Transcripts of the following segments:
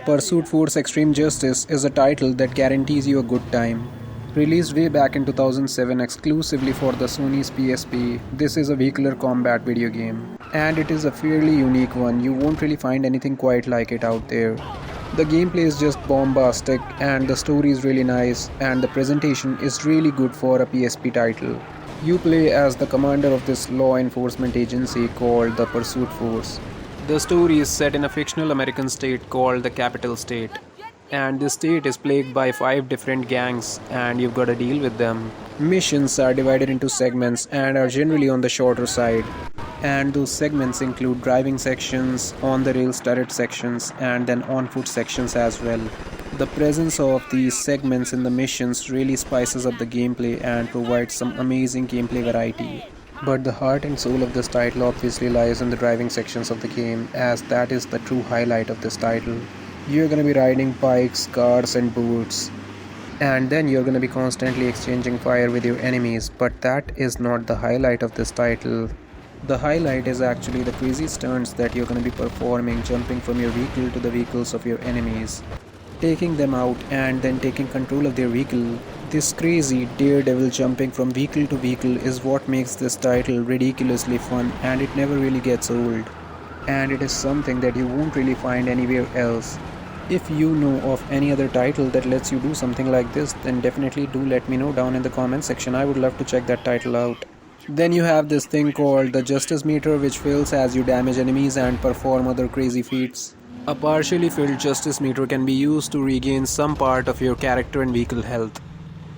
Pursuit Force Extreme Justice is a title that guarantees you a good time. Released way back in 2007 exclusively for the Sony's PSP, this is a vehicular combat video game. And it is a fairly unique one, you won't really find anything quite like it out there. The gameplay is just bombastic and the story is really nice and the presentation is really good for a PSP title. You play as the commander of this law enforcement agency called the Pursuit Force. The story is set in a fictional American state called the Capital State. And this state is plagued by 5 different gangs and you've got to deal with them. Missions are divided into segments and are generally on the shorter side. And those segments include driving sections, on the rails turret sections, and then on foot sections as well. The presence of these segments in the missions really spices up the gameplay and provides some amazing gameplay variety. But the heart and soul of this title obviously lies in the driving sections of the game, as that is the true highlight of this title. You're gonna be riding bikes, cars and boats, and then you're gonna be constantly exchanging fire with your enemies, but that is not the highlight of this title. The highlight is actually the crazy stunts that you're gonna be performing, jumping from your vehicle to the vehicles of your enemies, taking them out and then taking control of their vehicle. This crazy daredevil jumping from vehicle to vehicle is what makes this title ridiculously fun and it never really gets old. And it is something that you won't really find anywhere else. If you know of any other title that lets you do something like this, then definitely do let me know down in the comment section. I would love to check that title out. Then you have this thing called the justice meter, which fills as you damage enemies and perform other crazy feats. A partially filled justice meter can be used to regain some part of your character and vehicle health,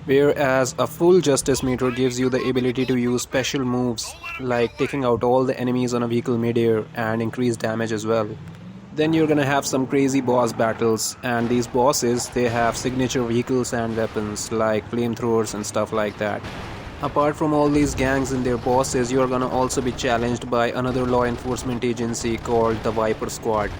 whereas a full justice meter gives you the ability to use special moves like taking out all the enemies on a vehicle midair and increase damage as well. Then you're gonna have some crazy boss battles, and these bosses, they have signature vehicles and weapons like flamethrowers and stuff like that. Apart from all these gangs and their bosses, you're gonna also be challenged by another law enforcement agency called the Viper Squad.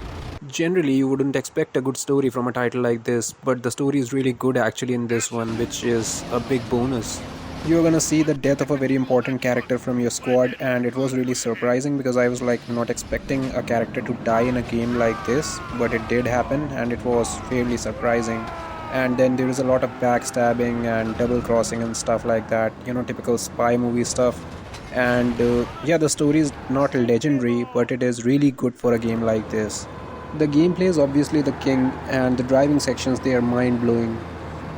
Generally, you wouldn't expect a good story from a title like this, but the story is really good actually in this one, which is a big bonus. You're gonna see the death of a very important character from your squad, and it was really surprising because I was like not expecting a character to die in a game like this, but it did happen and it was fairly surprising. And then there is a lot of backstabbing and double crossing and stuff like that, you know, typical spy movie stuff. And yeah, the story is not legendary, but it is really good for a game like this. The gameplay is obviously the king, and the driving sections, they are mind-blowing.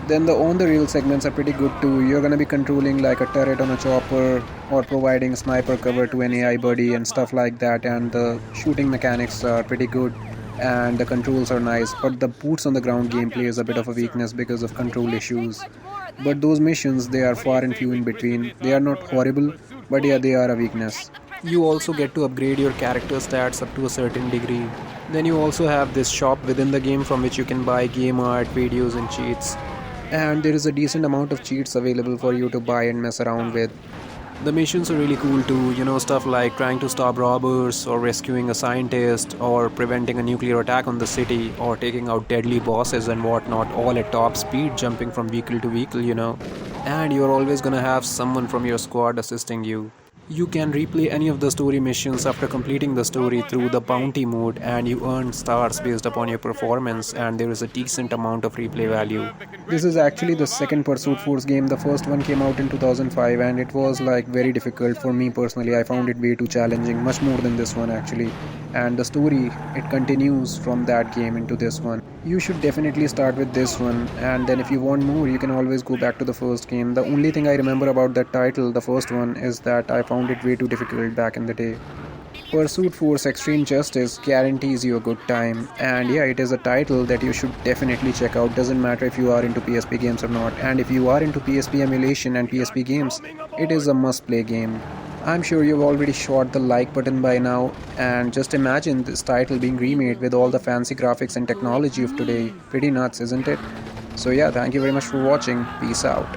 Then the on-the-rail segments are pretty good too. You're gonna be controlling like a turret on a chopper or providing sniper cover to an AI buddy and stuff like that, and the shooting mechanics are pretty good and the controls are nice, but the boots on the ground gameplay is a bit of a weakness because of control issues. But those missions, they are far and few in between. They are not horrible, but yeah, they are a weakness. You also get to upgrade your character stats up to a certain degree. Then you also have this shop within the game from which you can buy game art, videos and cheats. And there is a decent amount of cheats available for you to buy and mess around with. The missions are really cool too, you know, stuff like trying to stop robbers or rescuing a scientist or preventing a nuclear attack on the city or taking out deadly bosses and whatnot, all at top speed, jumping from vehicle to vehicle, you know. And you're always gonna have someone from your squad assisting you. You can replay any of the story missions after completing the story through the bounty mode, and you earn stars based upon your performance, and there is a decent amount of replay value. This is actually the second Pursuit Force game. The first one came out in 2005 and it was like very difficult for me personally. I found it way too challenging, much more than this one actually. And the story, it continues from that game into this one. You should definitely start with this one, and then if you want more, you can always go back to the first game. The only thing I remember about that title, the first one, is that I found it way too difficult back in the day. Pursuit Force Extreme Justice guarantees you a good time, and yeah, it is a title that you should definitely check out. Doesn't matter if you are into PSP games or not, and if you are into PSP emulation and PSP games, it is a must-play game. I'm sure you've already shot the like button by now, and just imagine this title being remade with all the fancy graphics and technology of today. Pretty nuts, isn't it? So yeah, thank you very much for watching. Peace out.